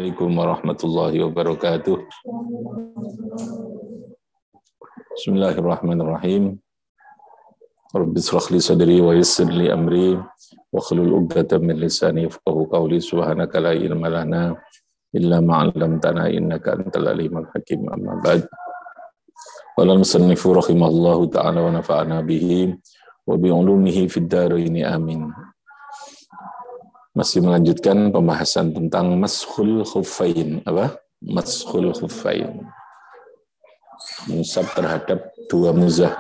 Assalamualaikum warahmatullahi wabarakatuh. Bismillahirrahmanirrahim. Rabbi shrah li sadri wa yassir li amri wa hlul 'uqdatam min lisani yafqahu qawli. Subhanaka la ilma lana illa ma 'allamtana innaka antal alimul hakim. Amma ba'd. Qala al-musannifu rahimahullahu ta'ala wa nafa'ana bihi wa bi 'ulumihi fid dharain amin. Masih melanjutkan pembahasan tentang mashul khuffain. Apa? Mashul khuffain. Mengusap terhadap dua muzah.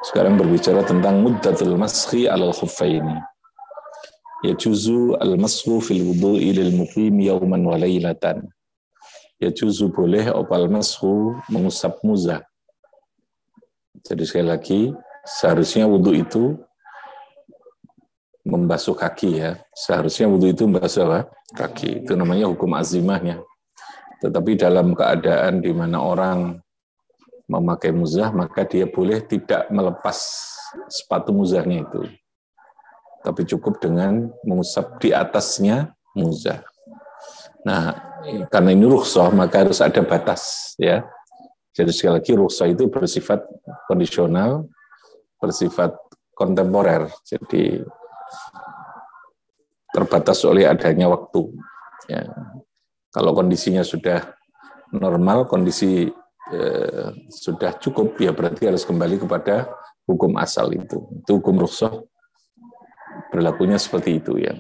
Sekarang berbicara tentang muddatul mashi alal khuffaini. Yajuzu al-mashu fil wudu'i lil muqim yawman wa laylatan. Yajuzu boleh opal mashu mengusap muzah. Jadi sekali lagi, seharusnya wudu itu membasuh kaki ya. Seharusnya wudu itu membasuh apa? Kaki. Itu namanya hukum azimahnya. Tetapi dalam keadaan di mana orang memakai muzah, maka dia boleh tidak melepas sepatu muzahnya itu. Tapi cukup dengan mengusap di atasnya muzah. Nah, karena ini rukhsah, maka harus ada batas ya. Jadi sekali lagi rukhsah itu bersifat kondisional, bersifat kontemporer. Jadi terbatas oleh adanya waktu. Ya. Kalau kondisinya sudah normal, kondisi sudah cukup, ya berarti harus kembali kepada hukum asal itu. Itu hukum rukhsah, berlakunya seperti itu ya.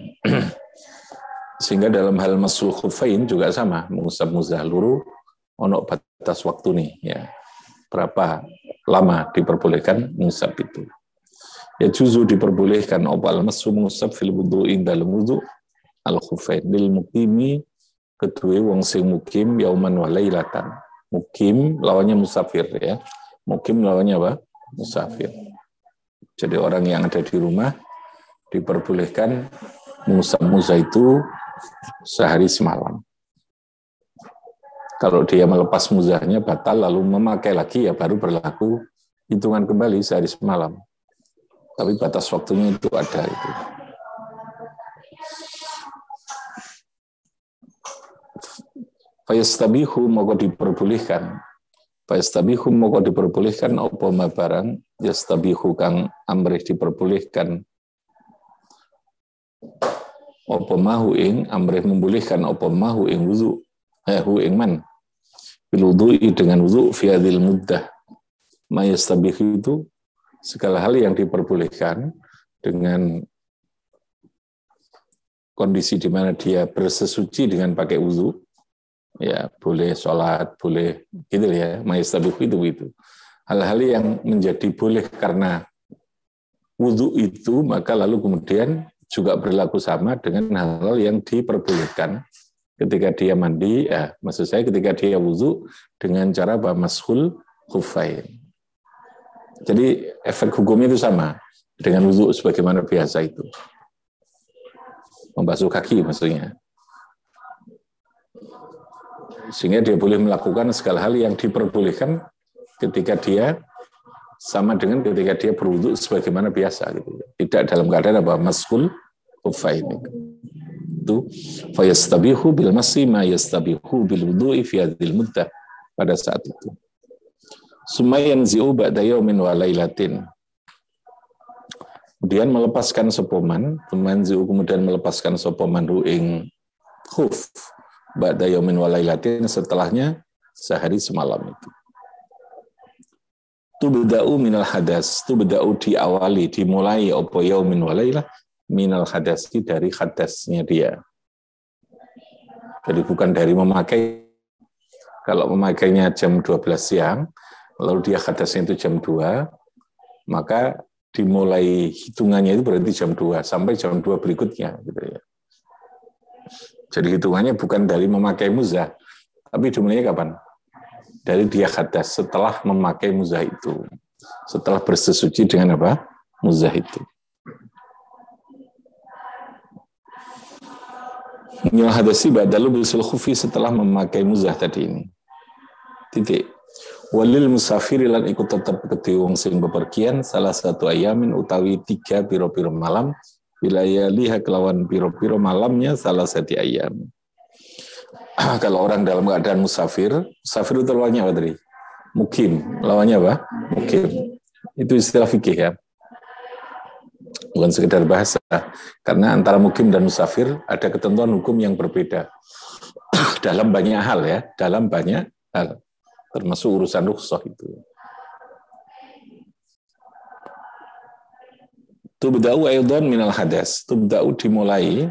Sehingga dalam hal mashul khuffain juga sama, mengusap muzah luru, ono batas waktu nih ya. Berapa lama diperbolehkan mengusap itu. Ya juzu diperbolehkan opal mashu mengusap fil wudu'in dalam wudu al khuffain lil muqimi kedua wong sing mukim yauman wa lailatan. Mukim lawannya musafir ya. Mukim lawannya apa? Musafir. Jadi orang yang ada di rumah diperbolehkan mengusap muzah itu sehari semalam. Kalau dia melepas muzahnya batal lalu memakai lagi ya baru berlaku hitungan kembali sehari semalam. Tapi batas waktunya itu ada itu. Fayastabihu moko diperbolehkan. Fayastabihu moko diperbolehkan apa ma barang yastabihu kang amrih diperbolehkan. Apa mahu ing amrih membolehkan apa mahu ing wudu. Hu ing man. Bil wudu'i dengan wudu fi hadhil muddah. Ma yastabihu itu segala hal yang diperbolehkan dengan kondisi di mana dia bersesuci dengan pakai wudu, ya boleh sholat, boleh gitu ya, mayastabihu itu. Hal-hal yang menjadi boleh karena wudu itu, maka lalu kemudian juga berlaku sama dengan hal-hal yang diperbolehkan ketika dia mandi, maksud saya ketika dia wudu dengan cara mashul khuffain. Jadi efek hukumnya itu sama dengan wudu sebagaimana biasa itu. Membasuh kaki maksudnya. Sehingga dia boleh melakukan segala hal yang diperbolehkan ketika dia sama dengan ketika dia berwudu sebagaimana biasa gitu. Tidak dalam keadaan apa mashul khuffain itu. Fayastabihu bil masih ma yastabihu bil wudu'i fi hadhil muddah pada saat itu. Sumayan zi'u ba'da yaumin wa lailatin. Kemudian melepaskan sopoman, kemudian melepaskan sopoman ru'ing khuf ba'da yaumin wa lailatin setelahnya sehari semalam itu. Tubda'u minal hadas, tubda'u diawali, dimulai opo yaumin wa lailah minal hadasi dari hadasnya dia. Jadi bukan dari memakai. Kalau memakainya jam 12 siang, lalu dia hadasnya itu jam 2, maka dimulai hitungannya itu berarti jam 2 sampai jam 2 berikutnya gitu ya. Jadi hitungannya bukan dari memakai muzah, tapi dimulainya kapan? Dari dia hadas setelah memakai muzah itu. Setelah bersesuci dengan apa? Muzah itu. Nyal hadasi ba'dalu bisul khufi setelah memakai muzah tadi ini. Titik. Walil musafiri lan ikut tetap kedhe wong sing bepergian salah satu ayamin utawi 3 piro-piro malam bilayaliha kelawan piro-piro malamnya salah satu ayam. Kalau orang dalam keadaan musafir itu lawannya apa tadi? Mukim, lawannya apa? Mukim. Itu istilah fikih ya. Bukan sekedar bahasa. Karena antara mukim dan musafir ada ketentuan hukum yang berbeda. Dalam banyak hal ya, dalam banyak hal. Termasuk urusan rukhsah itu. Tubda'u aidan minal hadas. Tubda'u dimulai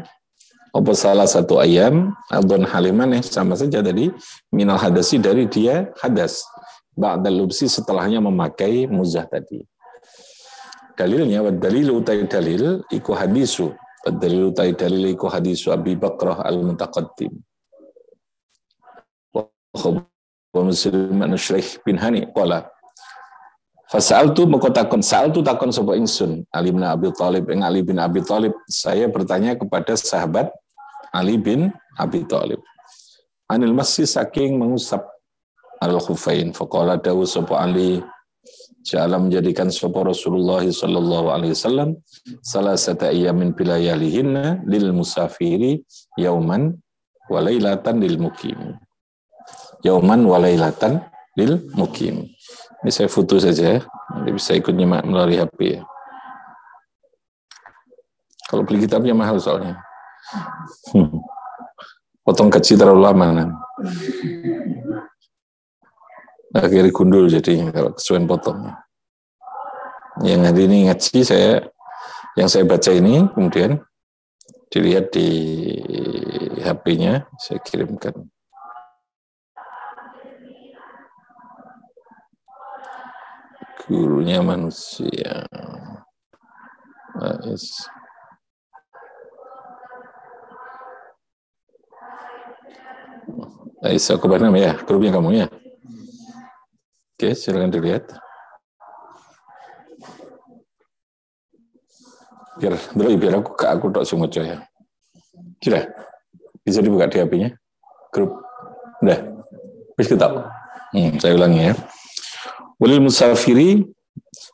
apa salah satu ayam aidan haliman sama saja tadi minal hadasi dari dia hadas. Ba'dal lubsi setelahnya memakai muzah tadi. Dalilnya wa dalilu utai dalil iku hadisu. Wa dalilu utai dalil iku hadisu Abi Bakrah al-Mutaqaddim. Wa Muslim an-Syraih bin Hani qala Fasa'altu takon sapa ingsun Ali bin Abi Thalib Ali bin Abi Thalib, saya bertanya kepada sahabat Ali bin Abi Thalib anil masih saking mengusap al-khuffain faqala dawu sapa Ali ja'ala menjadikan sapa Rasulullah sallallahu alaihi wasallam salasata ayyamin bilayalihinna lil musafiri yauman wa lailatan lil mukim Ini saya foto saja ya. Nanti bisa ikut nyimak melalui HP ya. Kalau beli kitabnya mahal soalnya. Potong gaji terlalu lama. Akhirnya gundul jadinya kalau kesuwen potongnya. Yang hari ini ngaji yang saya baca ini kemudian dilihat di HP-nya saya kirimkan. Gurunya manusia. Aisyah Kubarnam ya, grupnya kamu ya. Oke, silakan dilihat. Biar aku tak semua ya. Sudah, bisa dibuka di HP-nya. Grup, udah. Bisa kita. Saya ulangi ya. Walil musafiri,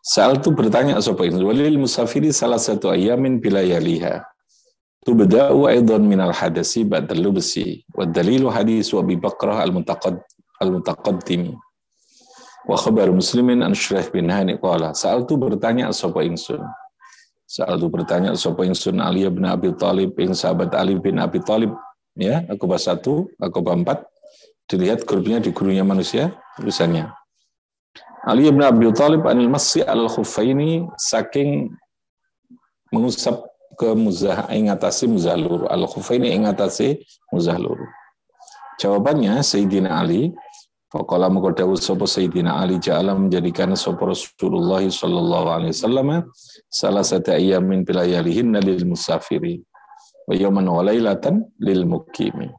saat itu bertanya sapa ini. Walil musafiri salah satu ayamin bilayaliha. Tubda'u aidan minal hadasi ba'dal lubsi. Wa dalilu hadis Abi Bakrah al-Mutaqaddim. Wa khabar Muslimin an Syraih bin Hani qala. Saat itu bertanya sapa ingsun. Ali bin Abi Thalib, sahabat Ali bin Abi Thalib, ya, Aqabah 1, Aqabah 4. Dilihat grupnya di gurunya manusia, tulisannya. Ali bin Abi Thalib anil masyi al-khuffaini saking mengusap ke muzah ingatasi muzah luru. Al-khuffaini ingatasi muzah luru. Jawabannya Sayyidina Ali, faqala maka dawuh sapa Sayyidina Ali ja'ala menjadikan sapa Rasulullah sallallahu alaihi wasallam salah satu ayamin bilayalihinna lil musafiri wa yawman wa lailatan lil muqimi.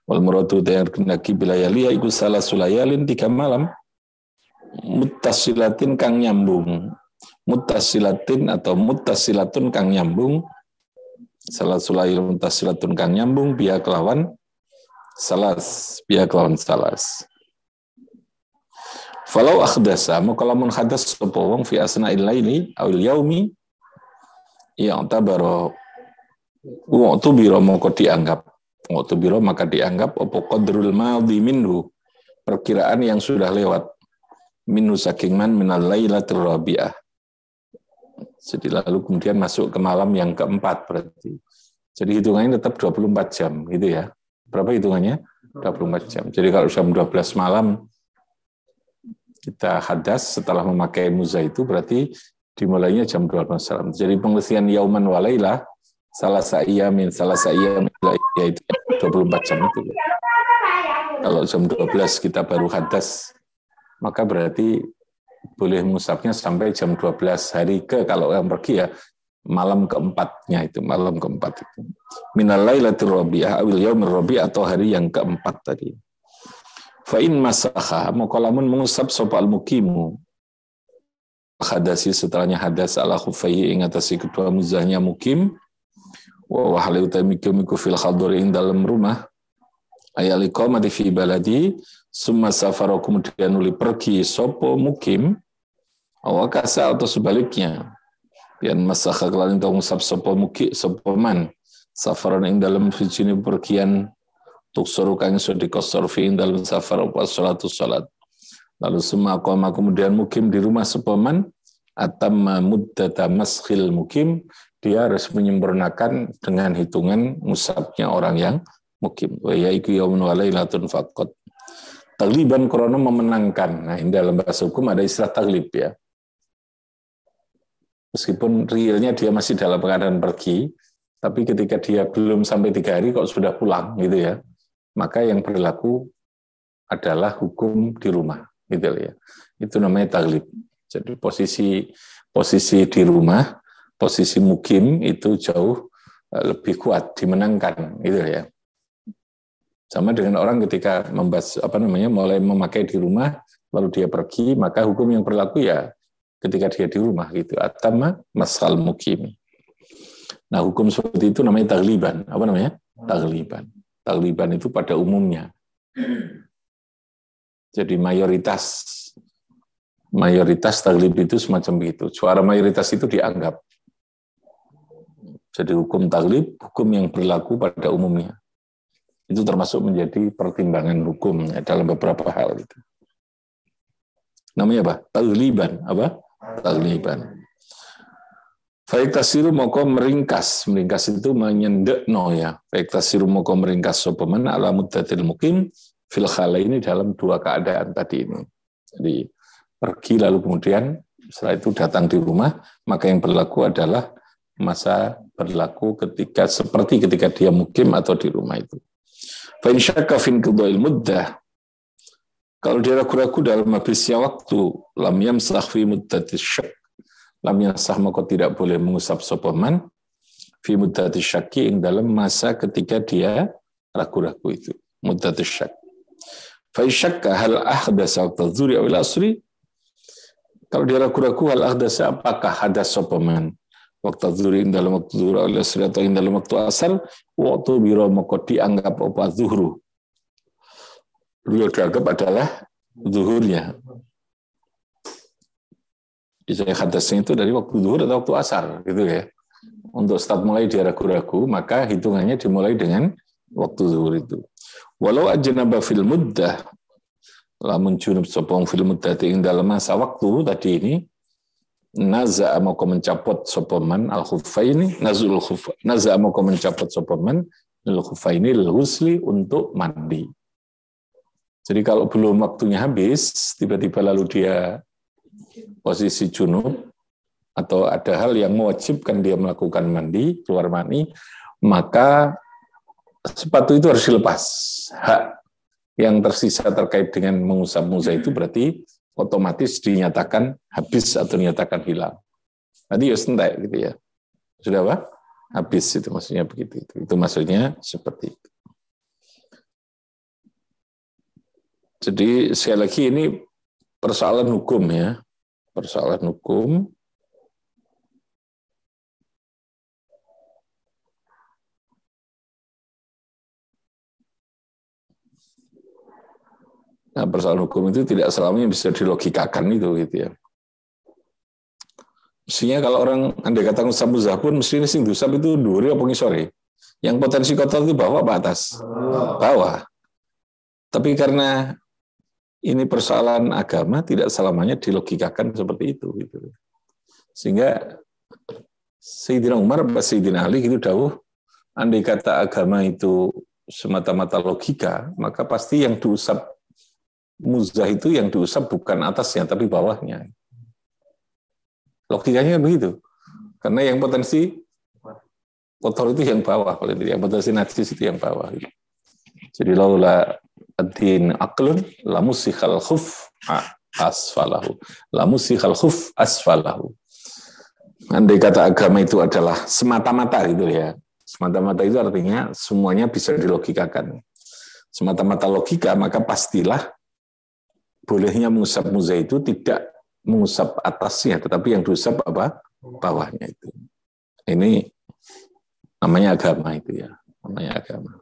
Wal muradu ta'arnaki bilayali iku salah sulayalin 3 malam muttasilatin kang nyambung. Muttasilatin atau muttasilatun kang nyambung. Salah sulayil muttasilatun kang nyambung biya kelawan salas. Falau akhdasa mukalamun hadas sapa wong fi asna'il laili awil yaumi yang tabaro waktu biro maka dianggap apa qadrul madhi minhu perkiraan yang sudah lewat minhu saking man minal lailatul rabi'ah. Jadi lalu kemudian masuk ke malam yang keempat berarti. Jadi hitungannya tetap 24 jam gitu ya. Berapa hitungannya? 24 jam. Jadi kalau jam 12 malam kita hadas setelah memakai muzah itu berarti dimulainya jam 12 malam. Jadi pengertian yauman walailah salah sa'iyamin yaitu 24 jam itu. Kalau jam 12 kita baru hadas maka berarti boleh musafnya sampai jam 12 hari kalau yang pergi ya malam keempatnya itu, malam keempat itu. Minal lailatul rabi'ah awil yaumir rabi' atau hari yang keempat tadi. Fa in masakha mukalamun mengusap sapa al-muqimu hadasi setelahnya hadas ala khuffaihi ing atase kedua muzahnya mukim wa halu tamiku fil khadri ing dalam rumah ayal iqamati fi baladi summa safara kemudian uli pergi sapa mukim awakasa atau sebaliknya Pian masakha kelan engkau ngusap sapa muki sapa man safaran ing dalem sijine pergian tuksuru kang iso dikosor fi ing dalem safar apa salat. Lalu semua qoma kemudian mukim di rumah sapa man atamma muddata maskhil mukim, dia harus menyempurnakan dengan hitungan musabnya orang yang mukim. Wa yaiku yaumun wa lailatun faqat. Tagliban krono memenangkan. Nah, ini dalam bahasa hukum ada istilah taglib ya. Meskipun realnya dia masih dalam keadaan pergi, tapi ketika dia belum sampai 3 hari kok sudah pulang gitu ya, maka yang berlaku adalah hukum di rumah gitu ya. Itu namanya taglib. Jadi posisi di rumah, posisi mukim itu jauh lebih kuat, dimenangkan gitu ya. Sama dengan orang ketika mulai memakai di rumah, lalu dia pergi, maka hukum yang berlaku ya ketika dia di rumah gitu. Atama masal mukim. Nah, hukum seperti itu namanya tagliban. Apa namanya? Tagliban. Tagliban itu pada umumnya. Jadi mayoritas taglib itu semacam begitu. Suara mayoritas itu dianggap. Jadi hukum taglib, hukum yang berlaku pada umumnya. Itu termasuk menjadi pertimbangan hukum ya, dalam beberapa hal itu. Namanya apa? Tagliban. Apa? Tagliban. Faik tasiru moko meringkas itu menyendekno ya. Faik tasiru moko meringkas sopeman ala muddatil mukim fil khala ini dalam 2 keadaan tadi ini. Jadi pergi lalu kemudian setelah itu datang di rumah, maka yang berlaku adalah masa berlaku seperti ketika dia mukim atau di rumah itu. Fa in syakka fi inqidha'il muddah, kalau dia ragu-ragu dalam habisnya waktu, lam yamsah fi muddatish syak, lam yamsah maka tidak boleh mengusap sapa man fi muddatish syakki ing dalam masa ketika dia ragu-ragu itu, muddatish syak. Fa in syakka hal ahdasa tadhuri aw al-asri, kalau dia ragu-ragu hal ahdasa apakah hadas sapa man waktu zuhur dalam waktu zuhur atau dalam waktu asar, waktu biro moko dianggap apa zuhru. Beliau dianggap adalah zuhurnya. Jadi hadasnya itu dari waktu zuhur atau waktu asar, gitu ya. Untuk start mulai dia ragu-ragu, maka hitungannya dimulai dengan waktu zuhur itu. Walau ajnaba fil muddah, lamun junub sopong fil muddah ing dalam masa waktu tadi ini, naza'a moko mencapot sopaman al-khuffaini nazul khuffa, naza'a moko mencapot sopaman al-khuffaini lil-husli untuk mandi. Jadi kalau belum waktunya habis, tiba-tiba lalu dia posisi junub atau ada hal yang mewajibkan dia melakukan mandi, keluar mani, maka sepatu itu harus dilepas. Hak yang tersisa terkait dengan mengusap muza itu berarti otomatis dinyatakan habis atau dinyatakan hilang. Nanti ya sentai gitu ya. Sudah apa? Habis itu maksudnya begitu. Itu maksudnya seperti itu. Jadi sekali lagi ini persoalan hukum ya. Persoalan hukum. Nah, persoalan hukum itu tidak selamanya bisa dilogikakan itu gitu ya. Mestinya kalau orang andai kata ngusap muzah pun mestinya sing dusap itu dhuwur apa ngisore. Yang potensi kotor itu bawah apa atas? Bawah. Tapi karena ini persoalan agama tidak selamanya dilogikakan seperti itu gitu. Sehingga Sayyidina Umar, Sayyidina Ali gitu dawuh, andai kata agama itu semata-mata logika, maka pasti yang diusap muzah itu yang diusap bukan atasnya tapi bawahnya. Logikanya begitu. Karena yang potensi kotor itu yang bawah, yang potensi najis itu yang bawah. Jadi laula ad-din aqlun lamusikhal khuf asfalahu. Lamusikhal khuf asfalahu. Andai kata agama itu adalah semata-mata gitu ya. Semata-mata itu artinya semuanya bisa dilogikakan. Semata-mata logika maka pastilah bolehnya mengusap muzah itu tidak mengusap atasnya, tetapi yang diusap apa? Bawahnya itu. Ini namanya agama itu ya, namanya agama.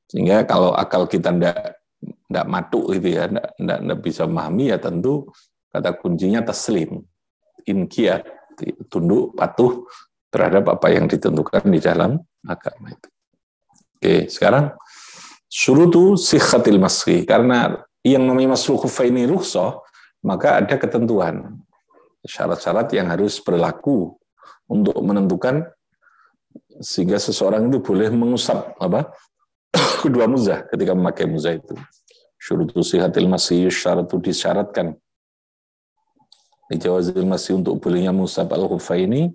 Sehingga kalau akal kita tidak matuk itu ya, tidak bisa memahami ya tentu kata kuncinya taslim, inqiyad. tunduk, patuh terhadap apa yang ditentukan di dalam agama itu. Oke, sekarang syurutu sihhatil mashi, karena yang namanya masul khuffaini rukhsah, maka ada ketentuan, syarat-syarat yang harus berlaku untuk menentukan sehingga seseorang itu boleh mengusap kedua muzah ketika memakai muzah itu. Syurutu sihhatil mashi, syaratu disyaratkan dijawazil mashi untuk bolehnya mengusap al-khuffaini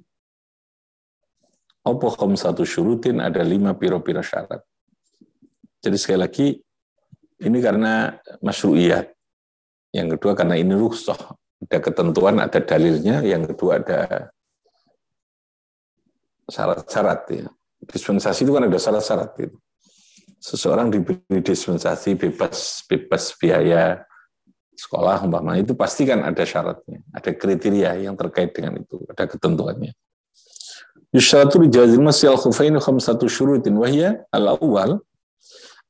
apa khamsatu syurutin, ada 5 piro-piro syarat. Jadi sekali lagi, ini karena masyru'iyat. Yang kedua karena ini rukhsah. Ada ketentuan, ada dalilnya. Yang kedua ada syarat-syarat. Ya. Dispensasi itu kan ada syarat-syarat. Ya. Seseorang diberi dispensasi bebas biaya sekolah, umpamanya itu pasti kan ada syaratnya. Ada kriteria yang terkait dengan itu. Ada ketentuannya. Yusyratu lijawazil masyi al-khuffaini khamsatu syurutin wahya al-awwal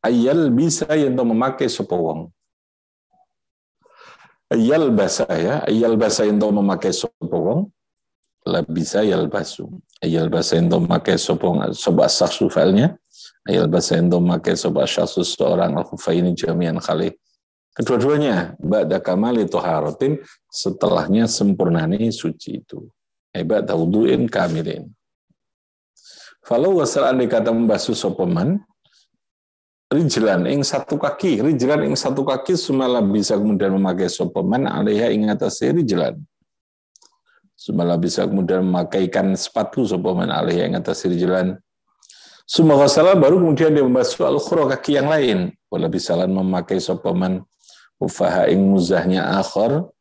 ayal bisa yang memakai sapa wong. Ayal basa yang memakai sapa wong, la bisa yalbasu. Ayal basa yang memakai sapa syakhsu filnya, ayal basa yang memakai sapa syakhsu seorang al-khuffaini jami'an khalih. Kedua-duanya ba'da kamali taharatin, setelahnya sempurnane suci itu. Ba'da wudu'in kamilin. Falau wasal andai kata membasuh sopeman rijlan ing satu kaki sumala bisa kemudian memakai sopeman alaiha ing atas rijlan, sumala bisa kemudian memakaikan sepatu sopeman alaiha ing atas rijlan, summa wasala baru kemudian dia membasuh al-ukhra kaki yang lain, wala bisalan memakai sopeman ufaha ing muzahnya akhar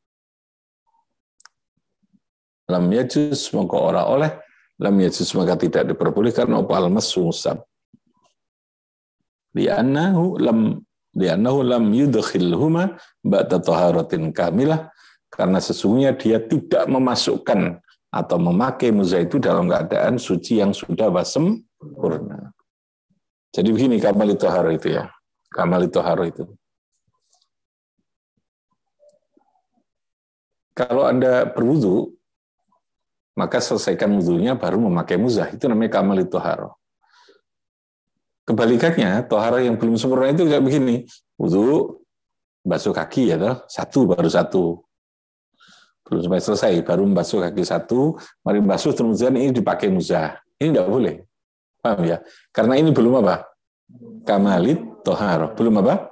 lam yajuz maka ora oleh lam yajuz maka tidak diperbolehkan apa al-massu musab. Li'annahu lam yudkhilhuma ba'da taharatin kamilah, karena sesungguhnya dia tidak memasukkan atau memakai muzah itu dalam keadaan suci yang sudah sempurna. Jadi begini kamal tahara itu ya. Kamal tahara itu. Kalau Anda berwudu, maka selesaikan wudunya baru memakai muzah. Itu namanya kamal toharo. Kebalikannya, toharo yang belum sempurna itu kayak begini. Wudu, basuh kaki ya, baru satu. Belum sampai selesai, baru membasuh kaki satu, mari membasuh terus ini dipakai muzah. Ini tidak boleh. Paham ya? Karena ini belum apa? Kamalit toharo. Belum apa?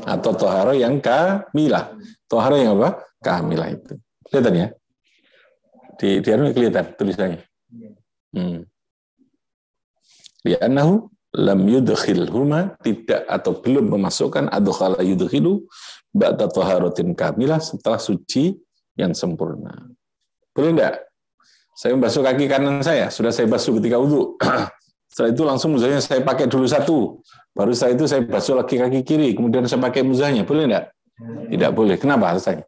Atau toharo yang kamilah. Toharo yang apa? Kamilah itu. Kelihatan ya? Di kelihatan tulisannya. Li'annahu lam yudkhilhuma, tidak atau belum memasukkan adkhala yudkhilu ba'da taharatin kamilah, setelah suci yang sempurna. Boleh enggak? Saya membasuh kaki kanan saya, sudah saya basuh ketika wudu. Setelah itu langsung muzahnya saya pakai dulu satu. Baru setelah itu saya basuh lagi kaki kiri, kemudian saya pakai muzahnya. Boleh enggak? Tidak boleh. Kenapa alasannya?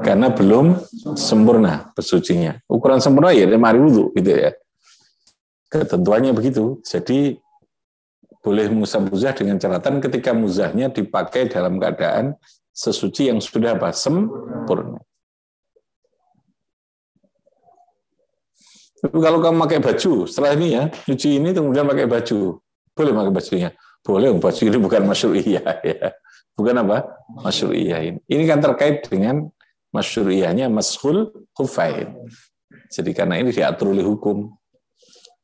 Karena belum sempurna bersucinya. Ukuran sempurna ya mari wudu gitu ya. Ketentuannya begitu. Jadi boleh mengusap muzah dengan catatan ketika muzahnya dipakai dalam keadaan sesuci yang sudah sempurna. Tapi kalau kamu pakai baju, setelah ini ya, cuci ini kemudian pakai baju, boleh pakai bajunya? Boleh, baju ini bukan masyru'iyah ya. Bukan apa? Masyru'iyah ini. Ini kan terkait dengan masyru'iyahnya mashul khuffain. Jadi karena ini diatur oleh hukum.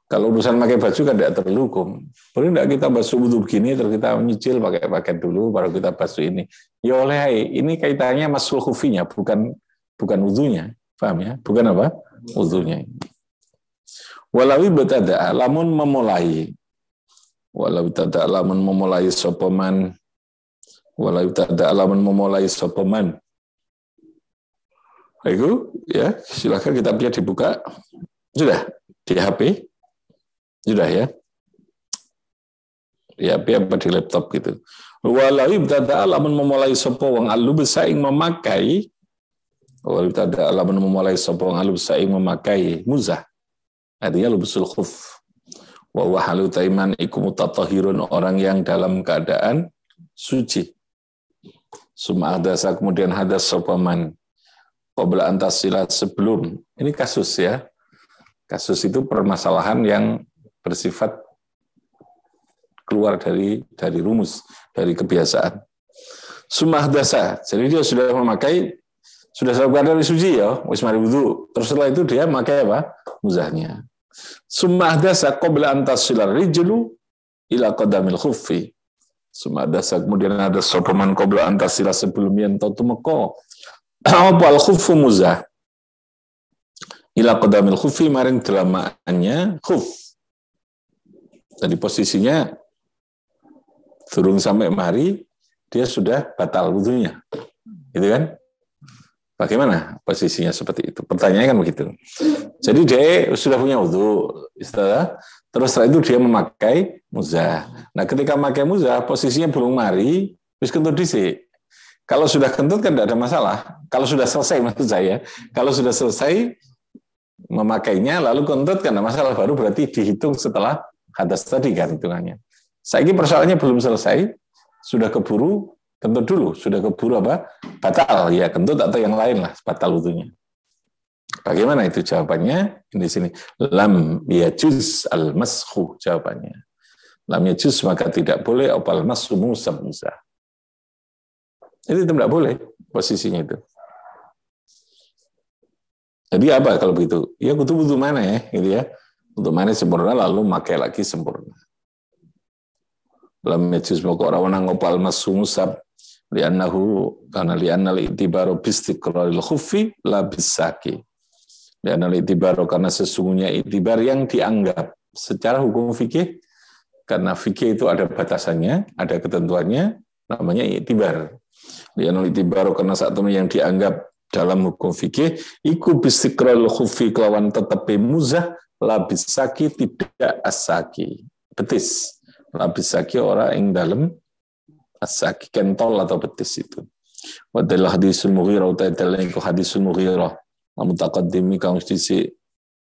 Kalau urusan pakai baju kan tidak terlalu hukum. Boleh tidak kita basuh wudu begini, terus kita nyicil pakai paket dulu, baru kita basuh ini. Ya oleh, ini kaitannya mashul khuffinya, bukan wudunya. Paham ya? Bukan apa? Wudunya. Walawi betada, lamun memulai. Walawi tada lamun memulai sopaman. Walawi tada lamun memulai sopaman. Baik, ya, silakan kitabnya dibuka. Sudah di HP? Sudah ya? Di HP apa di laptop gitu. Walawi tada lamun memulai sopawang alubsa ing memakai. Walawi tada lamun memulai sopawang alubsa ing memakai muzah. Artinya lubusul khuf. Wa wahalu taiman iku mutatahhirun, orang yang dalam keadaan suci. Summa hadasa kemudian hadas sopaman qabla antasila, sebelum. Ini kasus ya. Kasus itu permasalahan yang bersifat keluar dari rumus, dari kebiasaan. Sumahdasa, jadi dia sudah memakai, sudah selesai dari suci ya, wis mari wudu. Terus setelah itu dia memakai apa? Muzahnya. Sumahdasa qabla antasila rijlu ila qadamil khuffi. Sumahdasa, kemudian ada sopaman qabla antasila, sebelum yang tau tumeko apa al khuffu muzah ila qadamil khuffi, maring delamaannya khuf. Jadi posisinya turun sampai mari, dia sudah batal wudunya. Gitu kan? Bagaimana posisinya seperti itu? Pertanyaannya kan begitu. Jadi dia sudah punya wudu, terus setelah itu dia memakai muzah. Nah, ketika memakai muzah, posisinya belum mari, terus kentut dhisik. Kalau sudah kentut kan tidak ada masalah. Kalau sudah selesai, maksud saya, kalau sudah selesai memakainya, lalu kentut kan ada masalah, baru berarti dihitung setelah hadas tadi kan hitungannya. Saiki persoalannya belum selesai, sudah keburu kentut dulu, sudah keburu apa? Batal, ya kentut atau yang lain lah, batal wudunya. Bagaimana itu jawabannya? Di sini, lam yajuz al-mashu, jawabannya. Lam yajuz, maka tidak boleh opal mashu musab musah. Itu tidak boleh posisinya itu. Jadi apa kalau begitu? Ya wudu mana ya, gitu ya. Untuk mana sempurna, lalu makai lagi sempurna. Lam yajuz, maka orang ngopal mashu musab, li'annahu karena li'annal i'tibaru bistiqraril khuffi la bisaki. Li'annal i'tibaru, karena sesungguhnya i'tibar yang dianggap secara hukum fikih, karena fikih itu ada batasannya, ada ketentuannya, namanya i'tibar. Li'annal i'tibaru, karena satu yang dianggap dalam hukum fikih iku bistiqraril khuffi, kelawan tetapi muzah, la bisaki, tidak asaki, betis. La bisaki ora ing dalem asaki, kentol atau betis itu. Wa dalil hadisul Mughirah, utaidalin ku hadisul Mughirah mutaqaddimi kang disi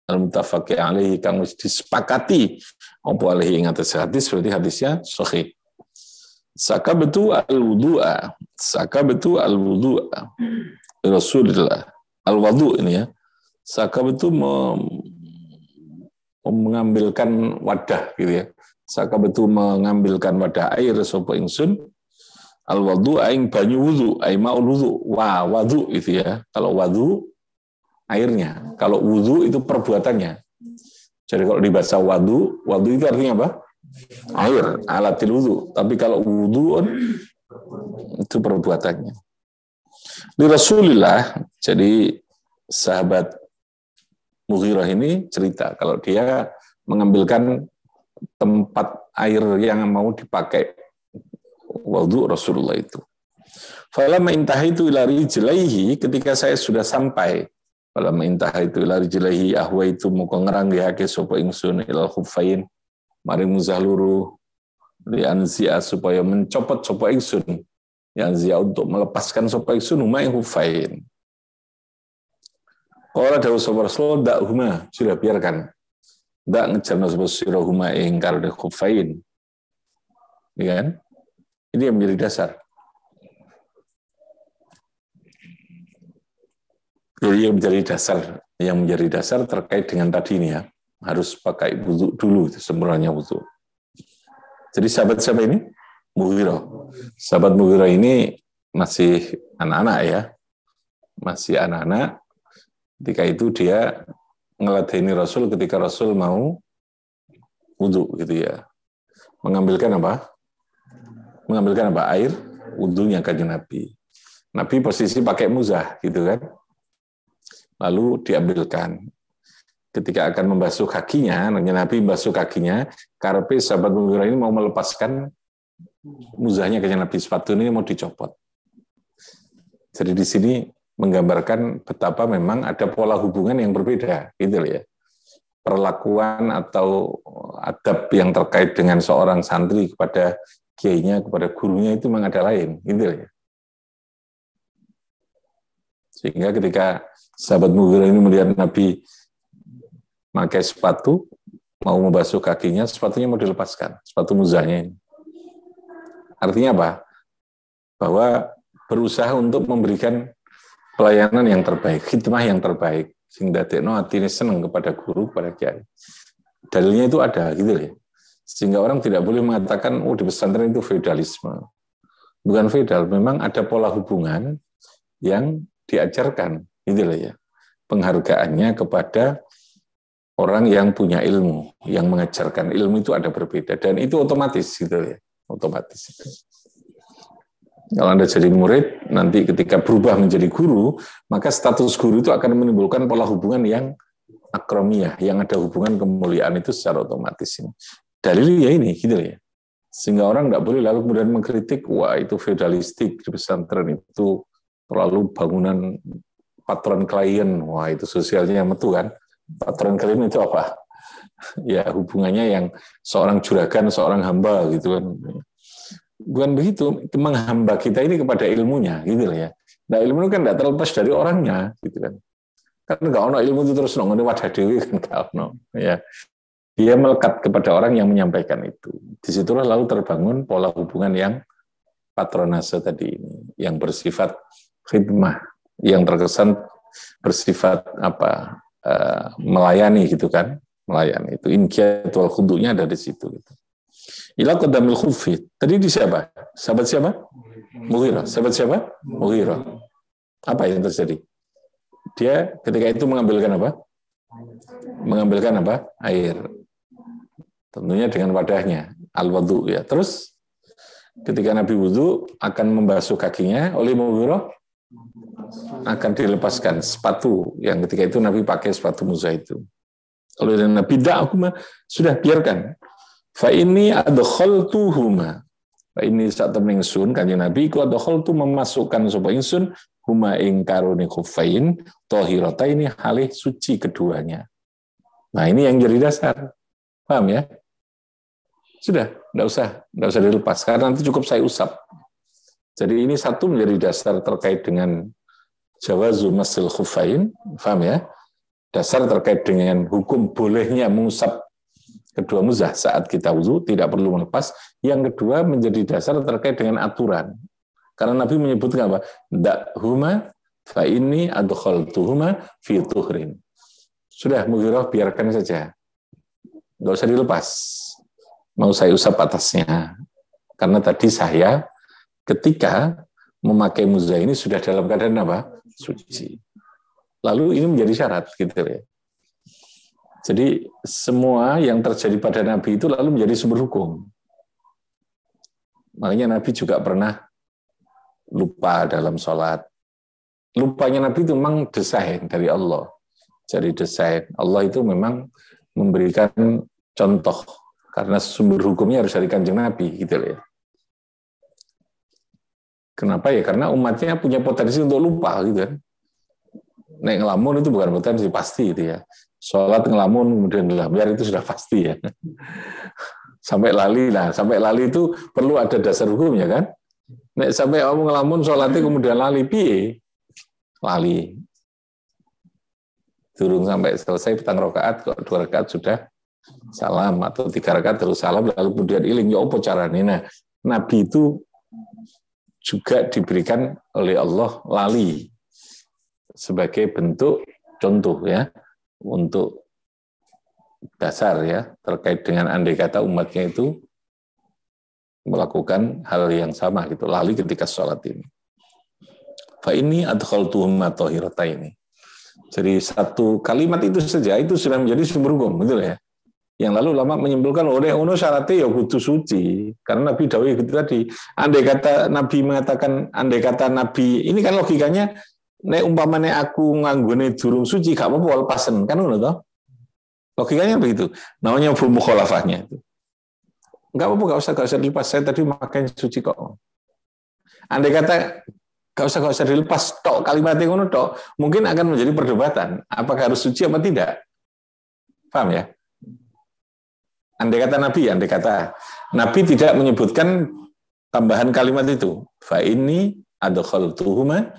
al-muttafaqi alaihi, kang disepakati apa alaihi ing atas hadis, berarti hadisnya sahih. Sakabtu al-wudu'a, sakabtu al-wudu'a Rasulullah, al-wudu ini ya. Sakabtu mengambilkan wadah gitu ya. Sakabtu mengambilkan wadah air sapa ingsun, al-wudu aing banyu wudu, ai maul wudu, wa wudu itu ya. Kalau wudu airnya, kalau wudu itu perbuatannya. Jadi kalau dibaca wudu, wudu itu artinya apa? Air, alatil wudu. Tapi kalau wudu itu perbuatannya. Di Rasulullah, jadi sahabat Mughirah ini cerita kalau dia mengambilkan tempat air yang mau dipakai wudu Rasulullah itu. Falamma intahaitu ila rijlaihi, ketika saya sudah sampai, falamma intahaitu ila rijlaihi ahwaitu muka ngeranggihake sapa ingsun ilal khuffain, maring muzah luru, li anzi'a, supaya mencopot sapa ingsun, yang zia untuk melepaskan sapa ingsun huma ing khuffain. Qala dawuh sapa Rasul, dak huma, sudah biarkan. Ndak ngejarno sapa sira huma ing karde khuffain. Ya kan? Ini yang menjadi dasar. Jadi yang menjadi dasar terkait dengan tadi ini ya, harus pakai wudu dulu, sempurnanya wudu. Jadi sahabat siapa ini? Mughirah. Sahabat Mughirah ini masih anak-anak ya, masih anak-anak. Ketika itu dia ngeladeni Rasul ketika Rasul mau wudu gitu ya. Mengambilkan apa? Air wudunya kanjeng Nabi. Nabi posisi pakai muzah gitu kan. Lalu diambilkan. Ketika akan membasuh kakinya, Nabi membasuh kakinya, karepe sahabat Mughirah ini mau melepaskan muzahnya kanjeng Nabi, sepatu ini mau dicopot. Jadi di sini menggambarkan betapa memang ada pola hubungan yang berbeda, gitu ya. Perlakuan atau adab yang terkait dengan seorang santri kepada kiainya, kepada gurunya itu memang ada lain, gitu ya. Sehingga ketika sahabat Mughirah ini melihat Nabi pakai sepatu, mau membasuh kakinya, sepatunya mau dilepaskan, sepatu muzahnya ini. Artinya apa? Bahwa berusaha untuk memberikan pelayanan yang terbaik, khidmah yang terbaik, sehingga dadekno atine seneng kepada guru, kepada kiai. Dalilnya itu ada gitu ya. Sehingga orang tidak boleh mengatakan di pesantren itu feudalisme. Bukan feudal, memang ada pola hubungan yang diajarkan gitu loh ya. Penghargaannya kepada orang yang punya ilmu, yang mengajarkan ilmu itu ada berbeda, dan itu otomatis gitu ya, otomatis itu. Kalau Anda jadi murid, nanti ketika berubah menjadi guru, maka status guru itu akan menimbulkan pola hubungan yang akromiyah, yang ada hubungan kemuliaan itu secara otomatis. Dalil ya ini, gitu ya. Sehingga orang nggak boleh lalu kemudian mengkritik, wah itu feudalistik di pesantren itu terlalu bangunan patron klien, wah itu sosialnya metu kan. Patron klien itu apa? Ya hubungannya yang seorang juragan, seorang hamba gitu kan. Bukan begitu, menghamba kita ini kepada ilmunya gitu ya. Nah ilmu kan tidak terlepas dari orangnya gitu kan. Kan nggak ono ilmu itu terus nongol wadah dewi kan nggak ono ya. Dia melekat kepada orang yang menyampaikan itu. Disitulah lalu terbangun pola hubungan yang patronase tadi ini, yang bersifat khidmah, yang terkesan bersifat apa? Melayani gitu kan, melayani itu inqiyad wal khudu'nya ada di situ gitu. Ila qadamil khuffi. Tadi di siapa? Sahabat siapa? Mughirah. Sahabat siapa? Mughirah. Apa yang terjadi? Dia ketika itu mengambilkan apa? Mengambilkan apa? Air. Tentunya dengan wadahnya, al-wudu ya. Terus ketika Nabi wudu akan membasuh kakinya, oleh Mughirah akan dilepaskan sepatu yang ketika itu Nabi pakai sepatu Musa itu. Oleh Nabi aku sudah biarkan. Fa ini adkhaltuhuma. Fa ini saat temen ingsun kanjeng Nabi ku adkhaltu memasukkan sapa ingsun huma ing karone khuffain tahirataini halih suci keduanya. Nah, ini yang jadi dasar. Paham ya? Sudah, enggak usah dilepas karena nanti cukup saya usap. Jadi ini satu menjadi dasar terkait dengan jawazu masil khuffain, paham ya? Dasar terkait dengan hukum bolehnya mengusap kedua muzah saat kita wudu, tidak perlu melepas. Yang kedua menjadi dasar terkait dengan aturan. Karena Nabi menyebutkan apa? Da'huma fa inni adkhaltuhuma fi tuhrin. Sudah, Mughirah biarkan saja. Nggak usah dilepas. Mau saya usap atasnya. Karena tadi saya ketika memakai muzah ini sudah dalam keadaan apa? Suci. Lalu ini menjadi syarat gitu ya. Jadi semua yang terjadi pada Nabi itu lalu menjadi sumber hukum. Makanya Nabi juga pernah lupa dalam sholat. Lupanya Nabi itu memang desain dari Allah. Jadi desain Allah itu memang memberikan contoh karena sumber hukumnya harus dari Kanjeng Nabi gitu ya. Kenapa ya? Karena umatnya punya potensi untuk lupa gitu kan. Nek ngelamun itu bukan potensi, pasti itu ya. Sholat ngelamun kemudian biar itu sudah pasti ya. Sampai lali, nah sampai lali itu perlu ada dasar hukumnya kan. Nek sampai kamu ngelamun sholatnya kemudian lali, piye? Lali. Durung sampai selesai petang rakaat, kok 2 rakaat sudah salam, atau 3 rakaat terus salam, lalu kemudian iling, ya apa caranya? Nah, Nabi itu juga diberikan oleh Allah lali sebagai bentuk contoh ya untuk dasar ya terkait dengan andai kata umatnya itu melakukan hal yang sama gitu lali ketika sholat ini. Fa ini adkhaltuhum tahirataini. Jadi satu kalimat itu saja itu sudah menjadi sumber hukum betul ya. Yang lalu ulama menyimpulkan oleh ono syaratnya ya kudu suci karena Nabi dawuh gitu tadi. Andai kata Nabi mengatakan andai kata Nabi ini kan logikanya nek umpamane aku nganggone durung suci gak apa-apa lepasen kan ngono toh. Logikanya begitu. Namanya mafhum mukhalafahnya itu. Enggak apa-apa enggak usah dilepas. Saya tadi makan suci kok. Andai kata enggak usah dilepas tok kalimatnya ngono tok, mungkin akan menjadi perdebatan apakah harus suci apa tidak. Paham ya? Andai kata Nabi tidak menyebutkan tambahan kalimat itu. Fa ini adkhaltuhuma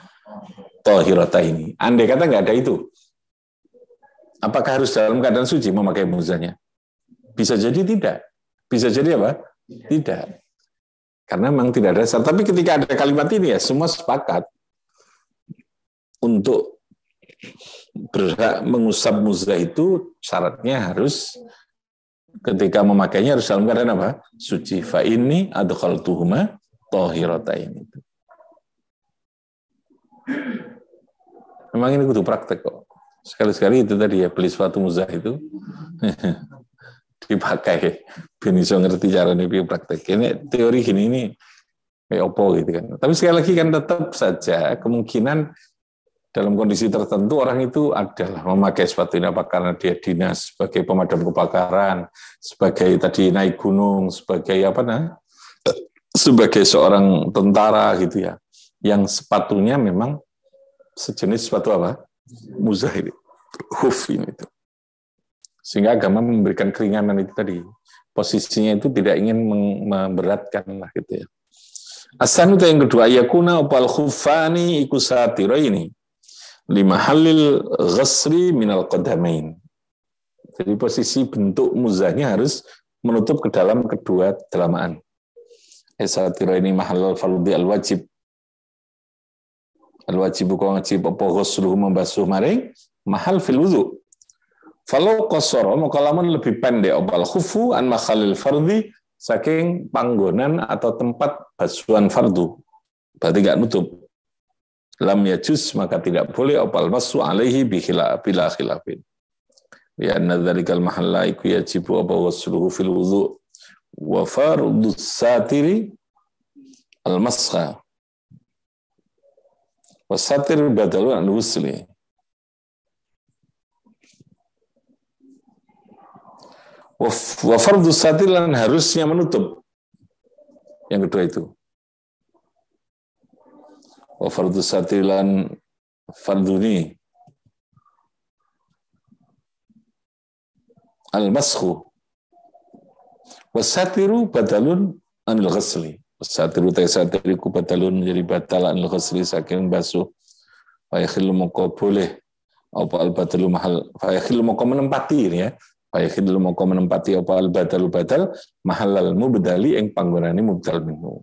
tahirataini. Andai kata nggak ada itu, apakah harus dalam keadaan suci memakai muzahnya? Bisa jadi tidak. Bisa jadi apa? Tidak. Karena memang tidak ada dasar. Tapi ketika ada kalimat ini ya semua sepakat. untuk berhak mengusap muzah itu syaratnya harus ketika memakainya harus dalam keadaan apa? Suci. Fa inni adkhaltuhuma thahiratain. Memang ini kudu praktek kok. Sekali-sekali itu tadi ya, beli sepatu muzah itu dipakai. Ben iso ngerti caranya piye praktek. Ini teori gini ini kayak opo gitu kan. Tapi sekali lagi kan tetap saja kemungkinan dalam kondisi tertentu orang itu adalah memakai sepatu ini apa karena dia dinas sebagai pemadam kebakaran, sebagai tadi naik gunung, sebagai apa sebagai seorang tentara gitu ya. Yang sepatunya memang sejenis sepatu apa? Muzah ini, khuf ini itu. Sehingga agama memberikan keringanan itu tadi. Posisinya itu tidak ingin memberatkan lah gitu ya. Asanu yang kedua, yakuna opal khufani ikusatiro ini lima halil ghasri minal qadamain. Jadi posisi bentuk muzahnya harus menutup ke dalam kedua dalamaan. Esatiro ini mahal fardhi al-wajib. Al-wajib kau ngajib apa ghusluhu membasuh maring mahal fil wudu. Falau qasara maka lamun lebih pendek opal khufu an makhalil fardhi saking panggonan atau tempat basuhan fardu. Berarti enggak nutup. Lam yajuz maka tidak boleh opal masu alaihi bila khilafin. Ya anna dzalikal mahalla iku yajibu apa ghusluhu fil wudu wa fardhu satiri al-masha. Wasatir badalun an wusli. Wa fardhu satir lan harusnya menutup. Yang kedua itu. Wa fardhu satir lan farduni al-mashu. Wasatiru badalun anil ghasli. Satiru satiriku batalun menjadi batalan al-ghasli saking basuh. Fa yakhillu moko boleh apa al-batalu mahal fa yakhillu moko menempati ya. Fa yakhillu moko menempati apa al-batalu batal mahal al-mubdali ing panggonane mubdal minhu.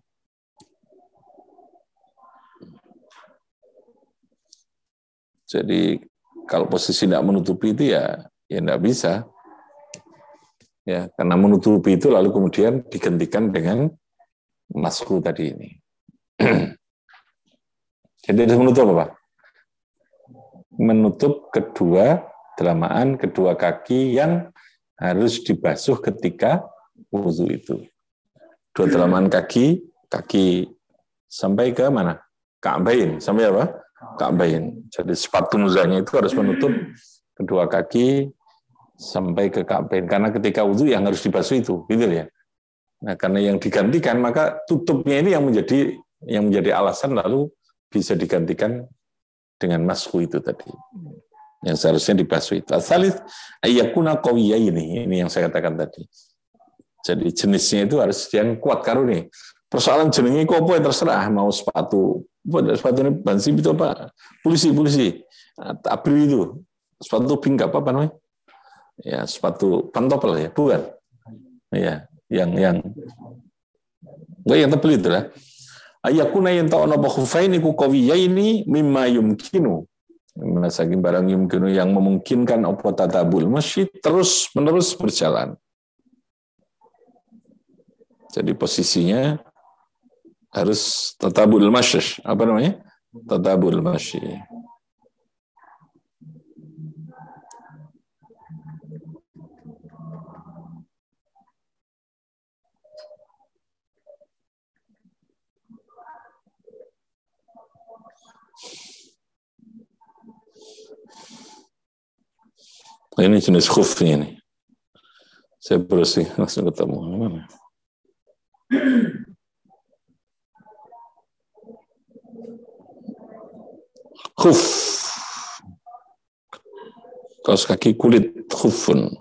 Jadi kalau posisi tidak menutupi itu ya tidak bisa. Ya, karena menutupi itu lalu kemudian digantikan dengan masku tadi ini. Jadi harus menutup apa? Menutup kedua dalamaan, kedua kaki yang harus dibasuh ketika wudu itu. Dua dalamaan kaki sampai ke mana? Ka'bain, sampai apa? Ka'bain. Jadi sepatu muzahnya itu harus menutup kedua kaki sampai ke Ka'bain. Karena ketika wudu yang harus dibasuh itu, gitu ya. Nah, karena yang digantikan, maka tutupnya ini yang menjadi alasan lalu bisa digantikan dengan masku itu tadi. Yang seharusnya dibasuh itu. Asalis ayyakuna qawiyaini, ini yang saya katakan tadi. Jadi jenisnya itu harus yang kuat karo nih. Persoalan jenenge kok apa terserah, mau sepatu ini bansib itu apa? Polisi. Abri itu. Sepatu pink apa namanya? Ya, sepatu pantopel ya, bukan? Ya. Yang tebel itu lah. Ayakuna yang ta'u napa khufaini ku qawiyaini mimma yumkinu. Saking barang yumkinu yang memungkinkan apa tatabul masjid terus menerus berjalan. Jadi posisinya harus tatabul masjid. Apa namanya? Tatabul masjid. Ini jenis khufnya ini. Saya bersih langsung ketemu. Mana? Khuf. Kaos kaki kulit khufun.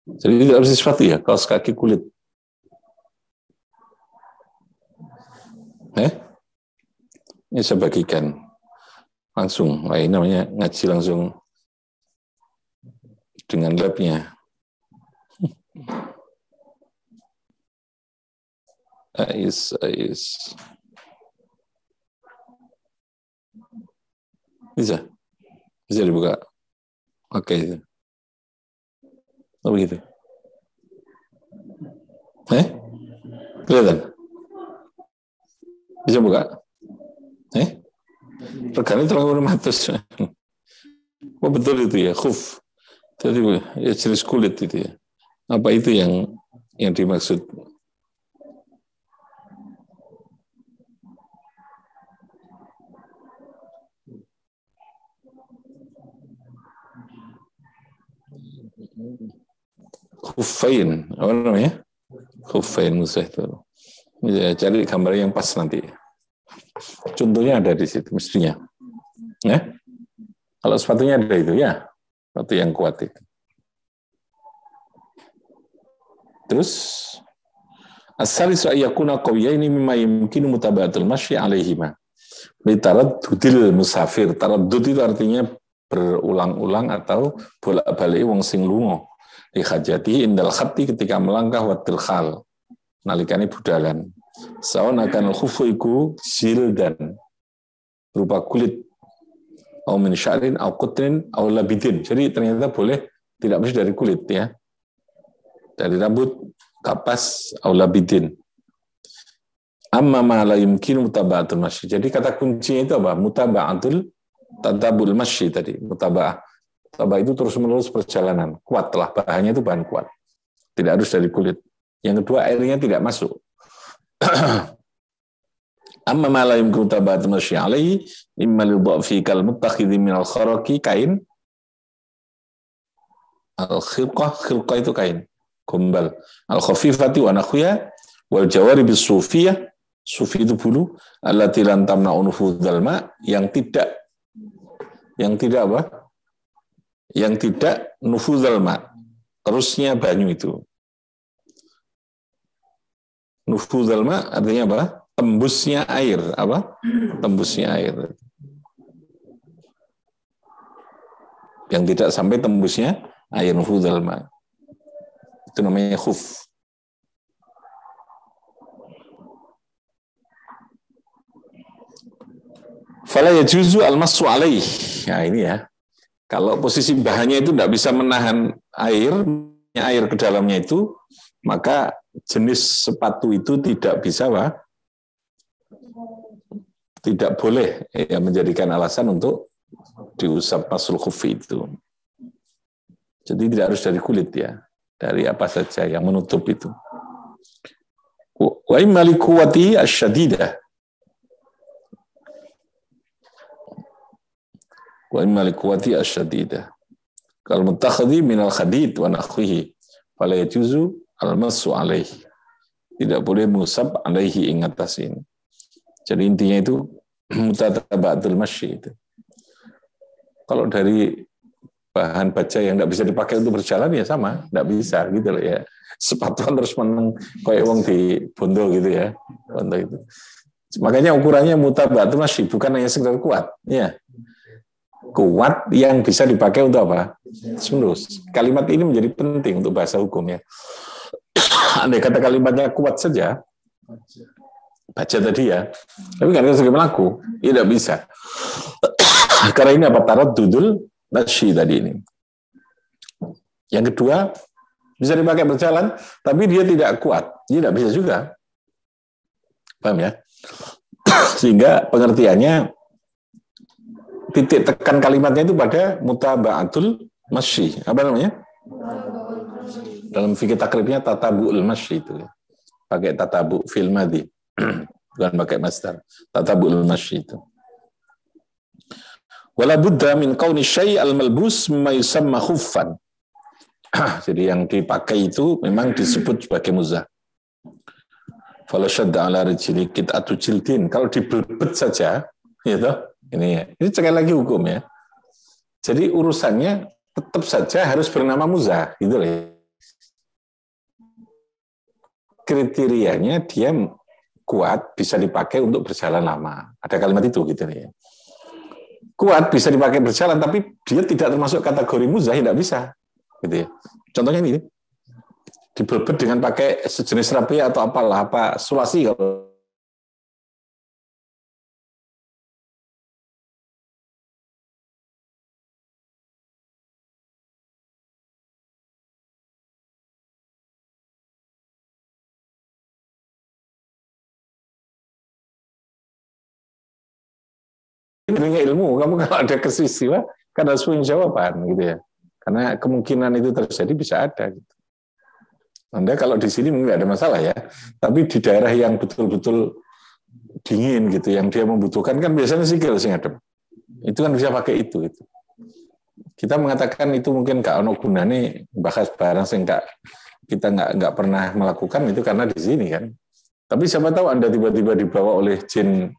Jadi tidak harus sepatu ya, kaos kaki kulit. Ini saya bagikan langsung. Nah, ini namanya ngaji langsung dengan labnya. Ais. Bisa? Bisa dibuka? Oke. Oh begitu. Kelihatan? Bisa buka? Regane 300. Oh betul itu ya, khuf. Jadi ya jenis kulit itu ya. Apa itu yang dimaksud? Khufain, apa namanya? Khufain Musa itu. Ya, cari gambar yang pas nanti. Contohnya ada di situ mestinya. Ya? Kalau sepatunya ada itu ya, sepatu yang kuat itu. Terus as-salisu ayyakuna qawiyaini mimma yumkinu mutaba'atul masyi 'alaihima. Litaraddudil musafir. Taraddud itu artinya berulang-ulang atau bolak-balik wong sing lunga. Li hajati indal khatti ketika melangkah watil khal. Nalikane budalan. Sawan akan khufu iku jildan berupa kulit au min sya'rin au qutrin au labidin. Jadi ternyata boleh tidak mesti dari kulit ya. Dari rambut, kapas, au labidin. Amma ma la yumkinu mutaba'atul masyi. Jadi kata kuncinya itu apa? Mutaba'atul tadabul masyi tadi. Mutaba'ah. Mutaba'ah itu terus-menerus perjalanan. Kuat lah, bahannya itu bahan kuat. Tidak harus dari kulit. Yang kedua, airnya tidak masuk. Amma ma la yumkinu mutaba'atul masyi alaihi imma lidha'fi kal muttakhidhi minal kharaqi kain. Al-khirqah itu kain. Gombal. Al-khafifati wa nakhwiya wal jawari bis sufiyah. Sufi itu bulu, allati lan tamna'u nufudhal ma, yang tidak apa? Yang tidak nufudhal ma, terusnya banyu itu. Nufudhal ma artinya apa? Tembusnya air, apa? Tembusnya air. Yang tidak sampai tembusnya air, nufudhal ma. Itu namanya khuf. Fala yajuzu al-massu alaih. Nah ini ya. Kalau posisi bahannya itu tidak bisa menahan air ke dalamnya itu, maka jenis sepatu itu tidak bisa, Pak, tidak boleh ya, menjadikan alasan untuk diusap masul khufi itu. Jadi tidak harus dari kulit ya, dari apa saja yang menutup itu. Wa imma liquwati asyadidah. Wa imma liquwati asyadidah. Kal mutakhadhi minal khadid wa nakhwihi fala yajuzu al-massu alaihi. Tidak boleh mengusap alaihi ing atasin. Jadi intinya itu mutataba'atul masyi itu. Kalau dari bahan baja yang tidak bisa dipakai untuk berjalan ya sama, tidak bisa gitu loh ya. Sepatuan terus meneng kayak wong di bondo gitu ya. Bondo itu. Makanya ukurannya mutaba'atul masyi, bukan hanya sekedar kuat, ya. Kuat yang bisa dipakai untuk apa? Menerus. Kalimat ini menjadi penting untuk bahasa hukum ya. Andai kata kalimatnya kuat saja, baca tadi ya, tapi kan sebagai pelaku, ya tidak bisa. Karena ini apa? Taraddudul masyi tadi ini. Yang kedua, bisa dipakai berjalan, tapi dia tidak kuat, dia tidak bisa juga. Paham ya? Sehingga pengertiannya titik tekan kalimatnya itu pada mutaba'atul masyi. Apa namanya? Dalam fikih takribnya tatabu'ul masyi itu. Pakai tatabu' fil madhi. Bukan pakai masdar. Tatabu'ul masyi itu. Wala budda min kauni syai' al-malbus mimma yusamma khuffan. Jadi yang dipakai itu memang disebut sebagai muzah. Fala syadda ala rijli qit'atu jildin. Kalau dibelbet saja, gitu. Ini sekali lagi hukum ya. Jadi urusannya tetap saja harus bernama muzah, gitu loh. Kriterianya dia kuat, bisa dipakai untuk berjalan lama. Ada kalimat itu gitu ya. Kuat bisa dipakai berjalan, tapi dia tidak termasuk kategori muzah, tidak bisa. Gitu ya. Contohnya ini, dibelbet dengan pakai sejenis rapi atau apalah, apa sulasi kalau punya ilmu. Kamu kalau ada kesusiwa, kan harus punya jawaban gitu ya. Karena kemungkinan itu terjadi bisa ada. Gitu. Anda kalau di sini mungkin nggak ada masalah ya, tapi di daerah yang betul-betul dingin gitu, yang dia membutuhkan kan biasanya sikil sing adem. Itu kan bisa pakai itu. Gitu. Kita mengatakan itu mungkin gak ono gunane bahas barang sing kita nggak pernah melakukan itu karena di sini kan. Tapi siapa tahu Anda tiba-tiba dibawa oleh jin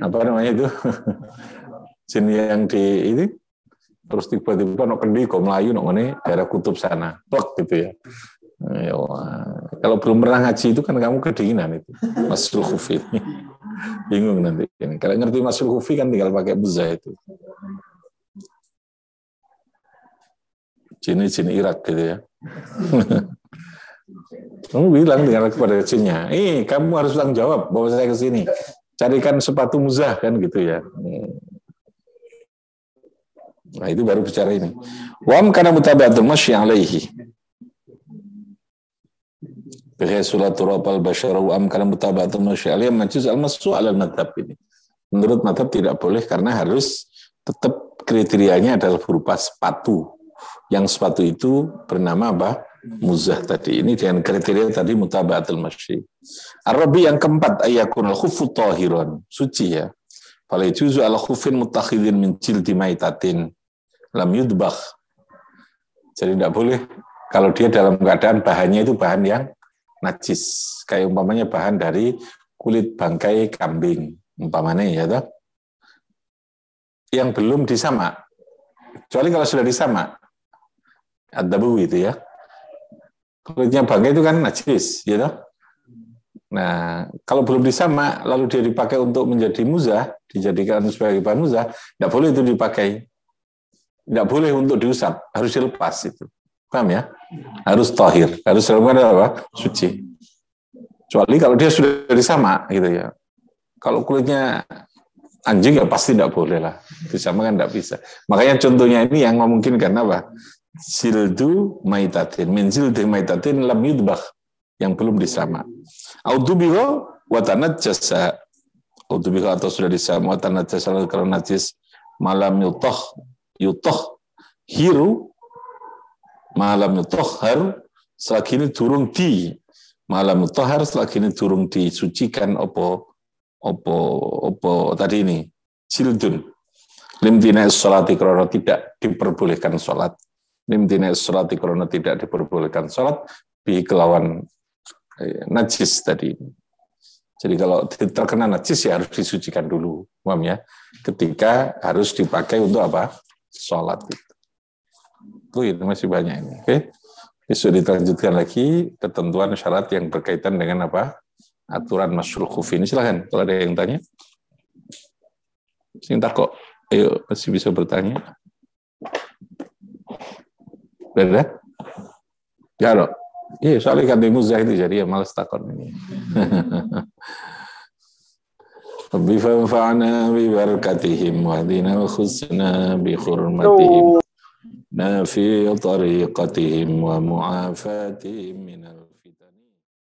apa namanya itu jin yang di ini terus tiba-tiba no kendi kok melayu no ngene daerah kutub sana plek gitu ya. Ya kalau belum pernah ngaji itu kan kamu kedinginan itu Masul Khufi bingung nanti. Kalau ngerti Masul Khufi kan tinggal pakai buza itu. Jin Irak gitu ya. Kamu bilang dengan kepada jinnya, kamu harus tanggung jawab bawa saya ke sini. Carikan sepatu muzah kan gitu ya. Nah itu baru bicara ini. Wam kana mutaba'atul masyi alaihi. Bihasulatul rabal basyara wa am kana mutaba'atul masyi alaihi majuz al-masu' alal madhab ini. Menurut madhab tidak boleh karena harus tetap kriterianya adalah berupa sepatu. Yang sepatu itu bernama apa? Muzah tadi. Ini dengan kriteria tadi mutaba'atul masyi. Ar-rabi yang keempat ayakun al-khuffu tahiran. Suci ya. Fala yajuzu al-khuffin mutakhidin min jildi maitatin lam yudbakh. Jadi tidak boleh kalau dia dalam keadaan bahannya itu bahan yang najis. Kayak umpamanya bahan dari kulit bangkai kambing. Umpamanya ya toh. Yang belum disamak. Kecuali kalau sudah disamak. Adabu itu ya. Kulitnya bangkai itu kan najis, ya toh? Nah, kalau belum disamak, lalu dia dipakai untuk menjadi muzah, dijadikan sebagai bahan muzah, tidak boleh itu dipakai. Tidak boleh untuk diusap, harus dilepas itu. Paham ya? Harus tahir, harus dalam apa? Suci. Kecuali kalau dia sudah disamak, gitu ya. Kalau kulitnya anjing ya pasti tidak boleh lah. Disamak kan tidak bisa. Makanya contohnya ini yang memungkinkan apa? Sildu maitatin, min sildu maitatin lam yudbakh, yang belum disamak. Audubiho watanat jasa, audubiho atau sudah disamak watanat jasa karena najis malam yutoh hiru malam yutohhar selagi ini turung di malam yutohhar selagi ini turung disucikan opo tadi ini sildun limtina sholati karena tidak diperbolehkan sholat. Limtina sholati karena tidak diperbolehkan sholat bi kelawan najis tadi. Jadi kalau terkena najis ya harus disucikan dulu, paham ya? Ketika harus dipakai untuk apa? Sholat. Itu masih banyak ini. Oke. Besok dilanjutkan lagi ketentuan syarat yang berkaitan dengan apa? Aturan masyhur khufi ini. Silakan kalau ada yang tanya. Singkat kok. Ayo masih bisa bertanya. Benar? Ya loh. Iya, soalnya kan di muzah itu jadi ya malas takon ini. Rabbi fanfa'na bi barakatihim wa hadina wa khusna bi hurmatihim nafi tariqatihim wa mu'afatihim minal